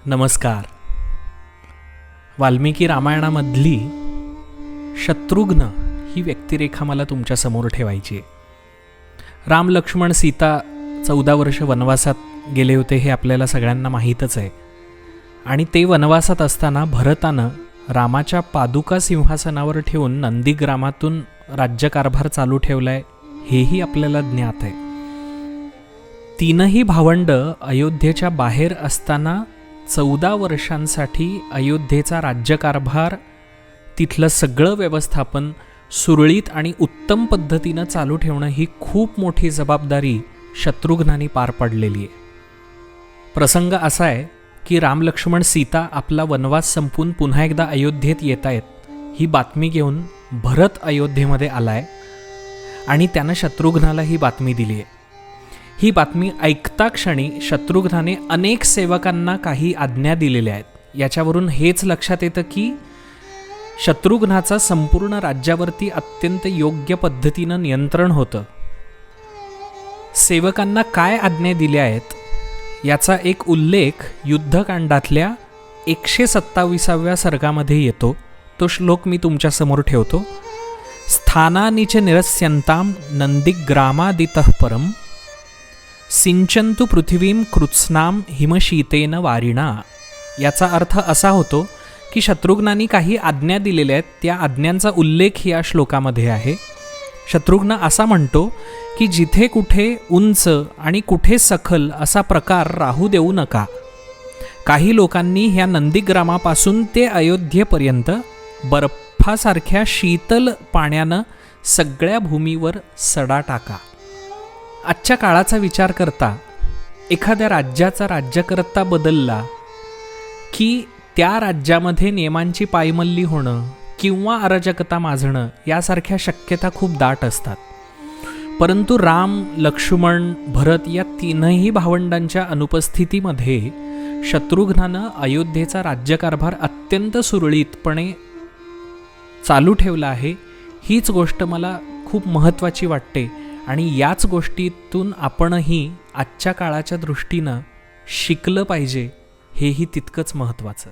नमस्कार. वाल्मिकी रामायणामधली शत्रुघ्न ही व्यक्तिरेखा मला तुमच्यासमोर ठेवायची आहे. राम लक्ष्मण सीता 14 वर्ष वनवासात गेले होते हे आपल्याला सगळ्यांना माहीतच आहे. आणि ते वनवासात असताना भरतानं रामाच्या पादुका सिंहासनावर ठेवून नंदीग्रामातून राज्यकारभार चालू ठेवलाय हेही आपल्याला ज्ञात आहे. तीनही भावंड अयोध्येच्या बाहेर असताना 14 वर्षांसाठी अयोध्येचा राज्यकारभार, तिथलं सगळं व्यवस्थापन सुरळीत आणि उत्तम पद्धतीनं चालू ठेवणं ही खूप मोठी जबाबदारी शत्रुघ्नाने पार पाडलेली आहे. प्रसंग असा आहे की राम लक्ष्मण सीता आपला वनवास संपून पुन्हा एकदा अयोध्येत येत आहेत ही बातमी घेऊन भरत अयोध्येमध्ये आलाय आणि त्यानं शत्रुघ्नाला ही बातमी दिली आहे. ही बातमी ऐकता क्षणी शत्रुघ्नाने अनेक सेवकांना काही आज्ञा दिलेल्या आहेत. याच्यावरून हेच लक्षात येतं की शत्रुघ्नाचा संपूर्ण राज्यावरती अत्यंत योग्य पद्धतीनं नियंत्रण होतं. सेवकांना काय आज्ञा दिल्या आहेत याचा एक उल्लेख युद्धकांडातल्या 127व्या सर्गामध्ये येतो. तो श्लोक मी तुमच्यासमोर ठेवतो. स्थानानिच निरस्यन्ताम नंदीग्रामादितः परम सिंचन्तु पृथिवीं कृत्स्नाम हिमशीतेन वारिणा. याचा अर्थ असा होतो की शत्रुघ्नांनी काही आज्ञा दिलेल्या आहेत, त्या आज्ञांचा उल्लेख या श्लोकामध्ये आहे. शत्रुघ्न असा म्हणतो की जिथे कुठे उंच आणि कुठे सखल असा प्रकार राहू देऊ नका. काही लोकांनी ह्या नंदीग्रामापासून ते अयोध्येपर्यंत बर्फासारख्या शीतल पाण्यानं सगळ्या भूमीवर सडा टाका. आजच्या काळाचा विचार करता एखाद्या राज्याचा राज्यकर्ता बदलला की त्या राज्यामध्ये नियमांची पायमल्ली होणं किंवा अराजकता माजणं यासारख्या शक्यता खूप दाट असतात. परंतु राम, लक्ष्मण, भरत या तीनही भावंडांच्या अनुपस्थितीमध्ये शत्रुघ्नानं अयोध्येचा राज्यकारभार अत्यंत सुरळीतपणे चालू ठेवला आहे. हीच गोष्ट मला खूप महत्त्वाची वाटते आणि याच गोष्टीतून आपणही आजच्या काळाच्या दृष्टीनं शिकलं पाहिजे, हेही तितकंच महत्त्वाचं.